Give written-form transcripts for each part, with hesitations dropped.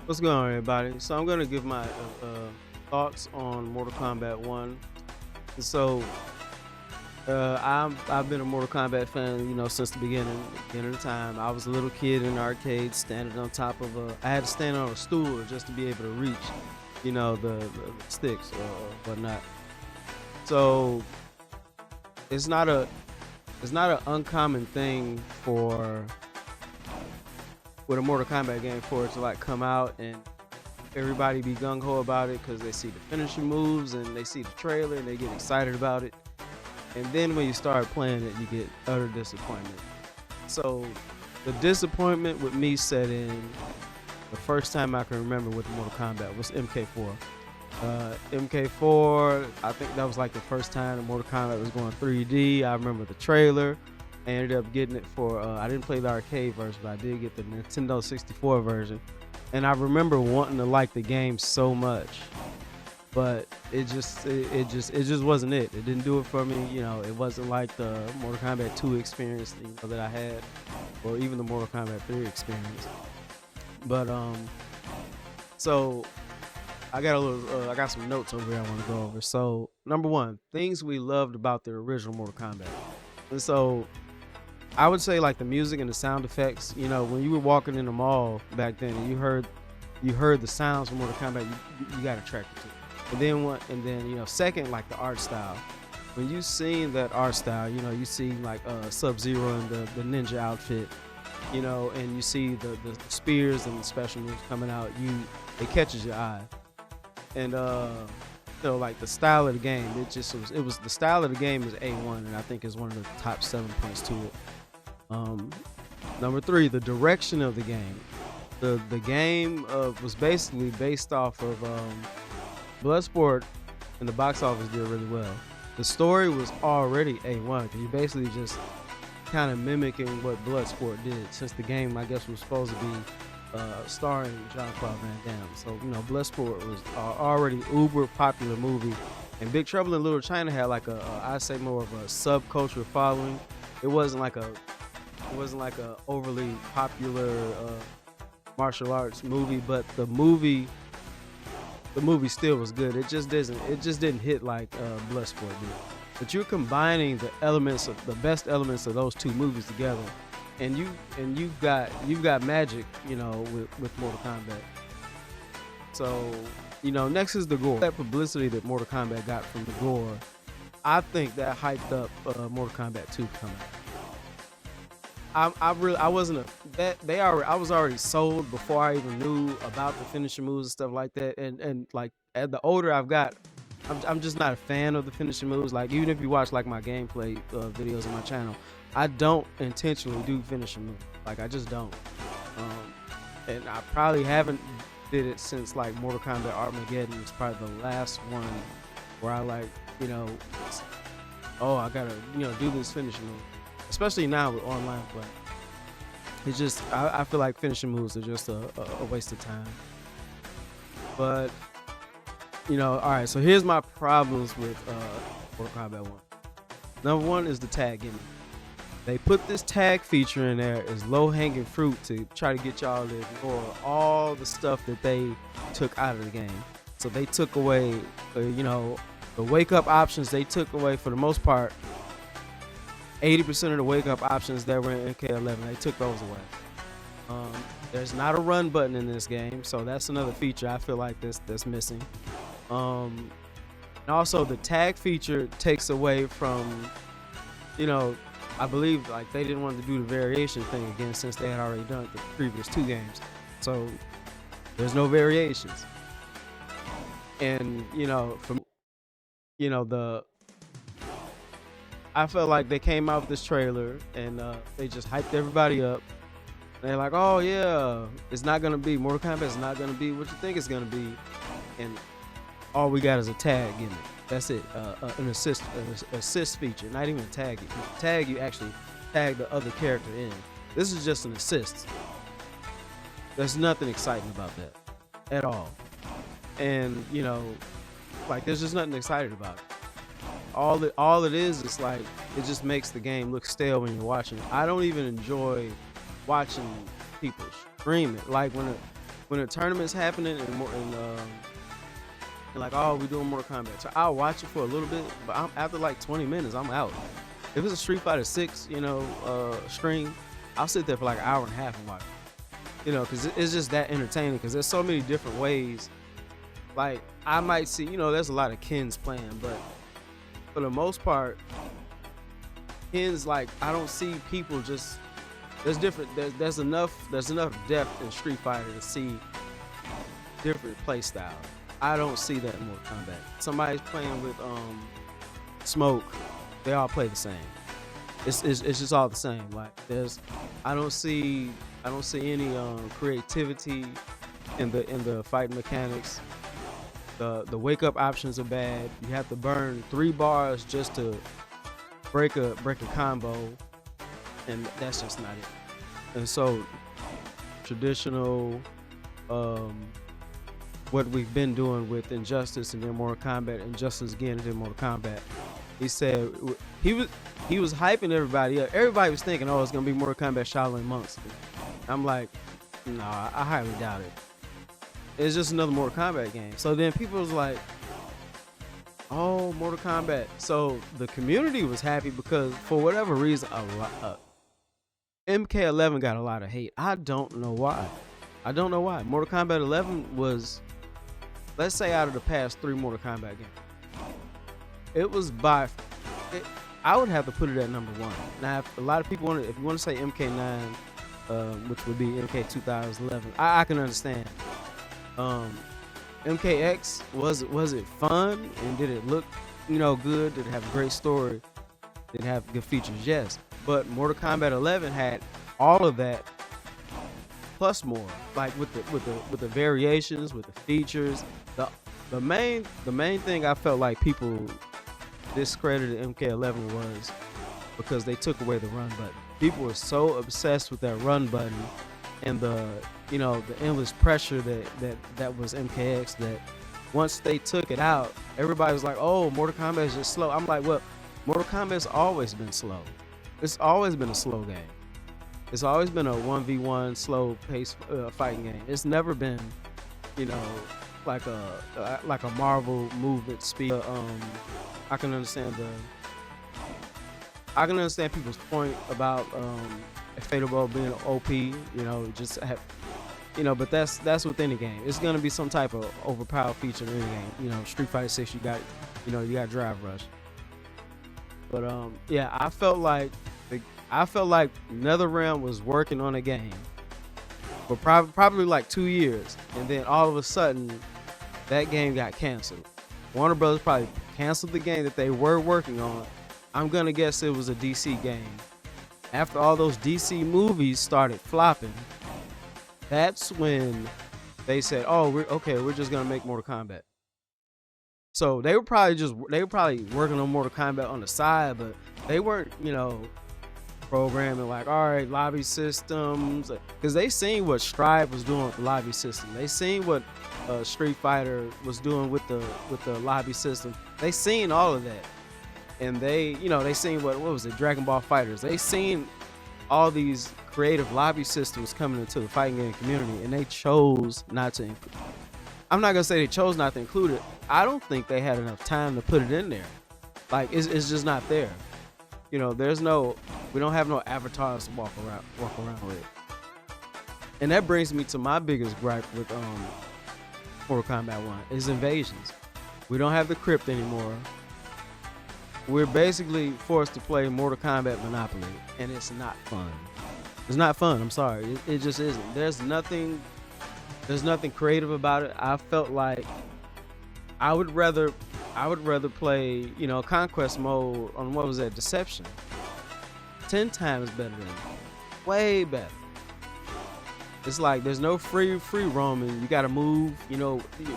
What's going on, everybody? So I'm gonna give my thoughts on Mortal Kombat One. And so I've been a Mortal Kombat fan, since the beginning of the time. I was a little kid in the arcade, standing on top of a. I had to stand on a stool just to be able to reach, the sticks or whatnot. So it's not a it's not an uncommon thing for with a Mortal Kombat game for it to like come out and everybody be gung ho about it because they see the finishing moves and they see the trailer and they get excited about it. And then when you start playing it, you get utter disappointment. So the disappointment with me set in the first time I can remember with Mortal Kombat was MK4. MK4, I think that was like the first time the Mortal Kombat was going 3D. I remember the trailer. I ended up getting it for, I didn't play the arcade version, but I did get the Nintendo 64 version. And I remember wanting to like the game so much, but it just wasn't it. It didn't do it for me. It wasn't like the Mortal Kombat 2 experience that I had, or even the Mortal Kombat 3 experience. But so I got some notes over here I want to go over. So number one, things we loved about the original Mortal Kombat, and so I would say like the music and the sound effects. When you were walking in the mall back then and you heard the sounds from Mortal Kombat, you got attracted to it. And then second, like the art style. When you seen that art style, you see like Sub Zero in the ninja outfit, and you see the spears and the special moves coming out, it catches your eye. And like the style of the game, it was the style of the game is A1, and I think is one of the top 7 points to it. Um, Number three, the direction of the game. The game was basically based off of Bloodsport, and the box office did really well. The story was already A1 because you basically just kind of mimicking what Bloodsport did, since the game I guess was supposed to be starring Jean-Claude Van Damme. So Bloodsport was already uber popular movie, and Big Trouble in Little China had like I'd say more of a subculture following. It wasn't like a overly popular martial arts movie, but the movie still was good. It just didn't hit like Bloodsport did. But you're combining the best elements of those two movies together, and you've got magic, with Mortal Kombat. So next is the gore. That publicity that Mortal Kombat got from the gore, I think that hyped up Mortal Kombat 2 coming out. I wasn't a that they already I was already sold before I even knew about the finishing moves and stuff like that. And like as the older I've got, I'm just not a fan of the finishing moves. Like even if you watch like my gameplay videos on my channel, I don't intentionally do finishing moves. Like I just don't. Um, and I probably haven't did it since like Mortal Kombat Armageddon was probably the last one where I like you know oh I gotta do this finishing move, especially now with online play. It's just I feel like finishing moves are just a waste of time. But all right. So here's my problems with Mortal Kombat One. Number one is the tag gimmick. They put this tag feature in there as low hanging fruit to try to get y'all to ignore all the stuff that they took out of the game. So they took away, the wake up options. They took away for the most part 80% of the wake up options that were in MK11. They took those away. Um, there's not a run button in this game, so that's another feature I feel like that's missing. Um, and also the tag feature takes away from, you know, I believe like they didn't want to do the variation thing again since they had already done it the previous two games. So there's no variations. And from the I felt like they came out with this trailer and they just hyped everybody up. They're like, "Oh yeah, it's not gonna be Mortal Kombat. It's not gonna be what you think it's gonna be," and all we got is a tag gimmick. That's it. An assist feature, not even a tag. If you tag, you actually tag the other character in. This is just an assist. There's nothing exciting about that at all. And like there's just nothing excited about it. All it is like it just makes the game look stale when you're watching it. I don't even enjoy watching people stream it. Like when when a tournament's happening and like, oh, we doing Mortal Kombat, so I'll watch it for a little bit, but after like 20 minutes, I'm out. If it's a Street Fighter 6, stream, I'll sit there for like an hour and a half and watch it. Because it's just that entertaining. Because there's so many different ways. Like I might see, there's a lot of Kens playing, but for the most part, Kens, like I don't see people just. There's different. There's enough depth in Street Fighter to see different play styles. I don't see that in Mortal Kombat. Somebody's playing with Smoke, they all play the same. It's just all the same. Like I don't see any creativity in the fighting mechanics. The wake up options are bad. You have to burn 3 bars just to break a combo, and that's just not it. And so traditional what we've been doing with Injustice and then Mortal Kombat, Injustice again and then Mortal Kombat. He said he was hyping everybody up. Everybody was thinking, oh, it's gonna be Mortal Kombat Shaolin Monks. I'm like, no, I highly doubt it. It's just another Mortal Kombat game. So then people was like, oh, Mortal Kombat. So the community was happy because for whatever reason, MK11 got a lot of hate. I don't know why. Mortal Kombat 11 was, let's say, out of the past 3 Mortal Kombat games, it was I would have to put it at number 1. Now, if a lot of people if you want to say MK9, which would be MK 2011, I can understand. MKX, was it fun, and did it look good? Did it have a great story? Did it have good features? Yes. But Mortal Kombat 11 had all of that plus more, like with the variations, with the features. The main thing I felt like people discredited MK11 was because they took away the run button. People were so obsessed with that run button and the endless pressure that was MKX, that once they took it out, everybody was like, oh, Mortal Kombat is just slow. I'm like, well, Mortal Kombat's always been slow. It's always been a slow game. It's always been a 1v1 slow paced fighting game. It's never been, like a Marvel movement speed. I can understand people's point about Fatal Blow being OP. Just have, but that's with any game. It's gonna be some type of overpowered feature in any game. Street Fighter 6, you got Drive Rush. But I felt like NetherRealm was working on a game for probably like 2 years, and then all of a sudden that game got canceled. Warner Brothers probably canceled the game that they were working on. I'm gonna guess it was a DC game. After all those DC movies started flopping, that's when they said, "Oh, we're just gonna make Mortal Kombat." So they were probably working on Mortal Kombat on the side, but they weren't, programming like, all right, lobby systems, because they seen what Strive was doing with the lobby system. They seen what Street Fighter was doing with the lobby system. They seen all of that, and they seen what was it, Dragon Ball Fighters. They seen all these creative lobby systems coming into the fighting game community, and they chose not to include. I'm not gonna say they chose not to include it. I don't think they had enough time to put it in there. Like it's just not there. We don't have no avatars to walk around with. And that brings me to my biggest gripe with Mortal Kombat 1 is invasions. We don't have the crypt anymore. We're basically forced to play Mortal Kombat Monopoly, and it's not fun. It's not fun. I'm sorry. It just isn't. There's nothing creative about it. I felt like I would rather play, conquest mode on what was that, Deception. 10 times better than it. Way better. It's like there's no free roaming. You gotta move,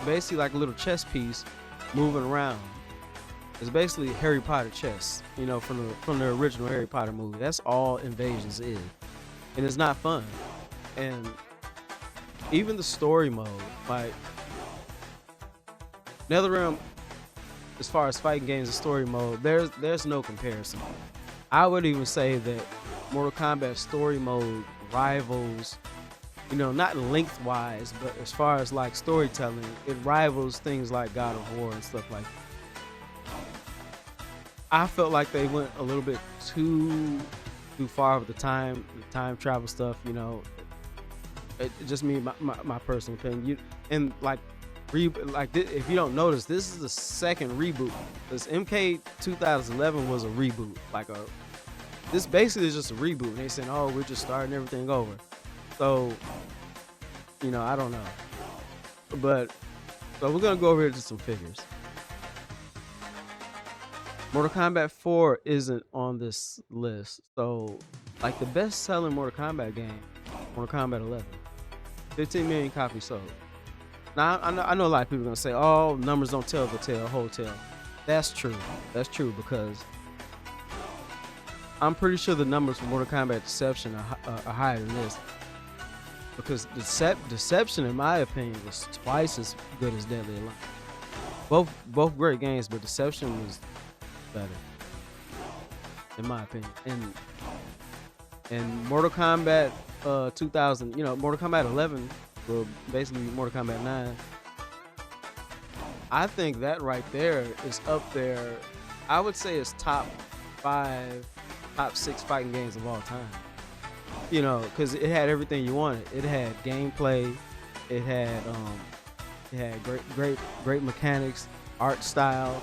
basically like a little chess piece moving around. It's basically Harry Potter chess, from the original Harry Potter movie. That's all Invasions is. And it's not fun. And even the story mode, like NetherRealm, as far as fighting games and story mode, there's no comparison. I would even say that Mortal Kombat story mode rivals not lengthwise, but as far as like storytelling, it rivals things like God of War and stuff like that. I felt like they went a little bit too far with the time travel stuff. Just me, my personal opinion. And like if you don't notice, this is the second reboot. This MK 2011 was a reboot. This basically is just a reboot. And they saying, oh, we're just starting everything over. So, I don't know. But so we're gonna go over here to some figures. Mortal Kombat 4 isn't on this list. So, like the best selling Mortal Kombat game, Mortal Kombat 11, 15 million copies sold. Now, I know a lot of people are gonna say, "Oh, numbers don't tell the whole tale." That's true. That's true because I'm pretty sure the numbers for Mortal Kombat Deception are higher than this. Because Deception, in my opinion, was twice as good as Deadly Alliance. Both great games, but Deception was better, in my opinion. And Mortal Kombat 2000, Mortal Kombat 11, well, basically Mortal Kombat 9. I think that right there is up there. I would say it's top 5, top 6 fighting games of all time. Because it had everything you wanted. It had gameplay. It had great mechanics, art style,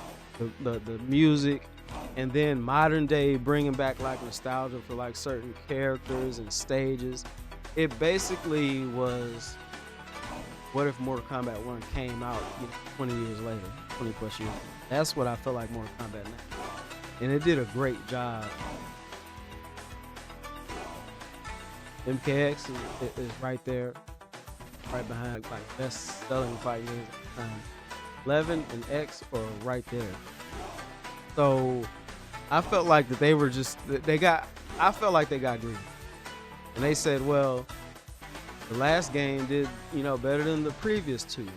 the music, and then modern day bringing back like nostalgia for like certain characters and stages. It basically was, what if Mortal Kombat 1 came out 20 years later, 20 plus years? That's what I feel like Mortal Kombat now. And it did a great job. MKX is right there, right behind like best selling fighting games at the time. 11 and X are right there. So I felt like that I felt like they got greedy. And they said, well, the last game did, better than the previous 2.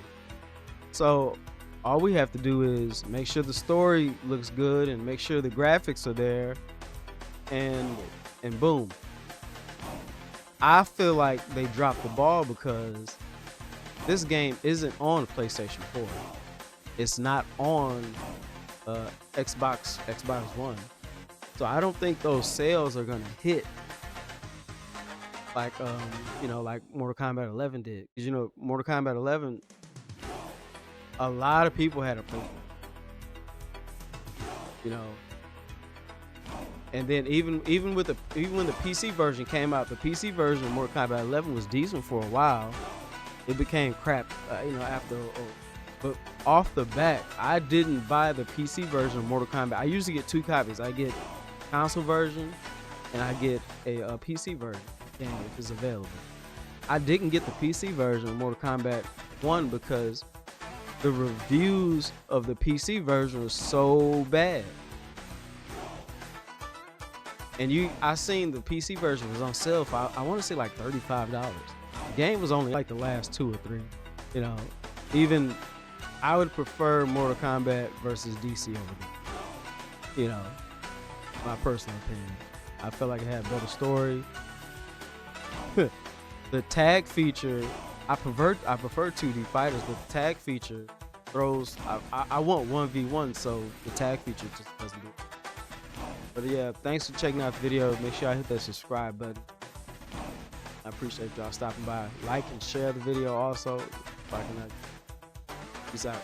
So all we have to do is make sure the story looks good and make sure the graphics are there, and boom. I feel like they dropped the ball because this game isn't on PlayStation 4. It's not on Xbox One. So I don't think those sales are gonna hit like like Mortal Kombat 11 did. Because Mortal Kombat 11, a lot of people had a PlayStation. And then even when the PC version came out, the PC version of Mortal Kombat 11 was decent for a while. It became crap, after. But off the bat, I didn't buy the PC version of Mortal Kombat. I usually get 2 copies. I get console version and I get a PC version game if it's available. I didn't get the PC version of Mortal Kombat 1 because the reviews of the PC version were so bad. And I seen the PC version was on sale for, I want to say like $35. The game was only like the last 2 or 3. Even I would prefer Mortal Kombat versus DC over there. My personal opinion. I felt like it had better story. The tag feature, I prefer 2D fighters, but the tag feature throws. I want 1v1, so the tag feature just doesn't do it. But yeah, thanks for checking out the video. Make sure I hit that subscribe button. I appreciate y'all stopping by. Like and share the video also. Peace out.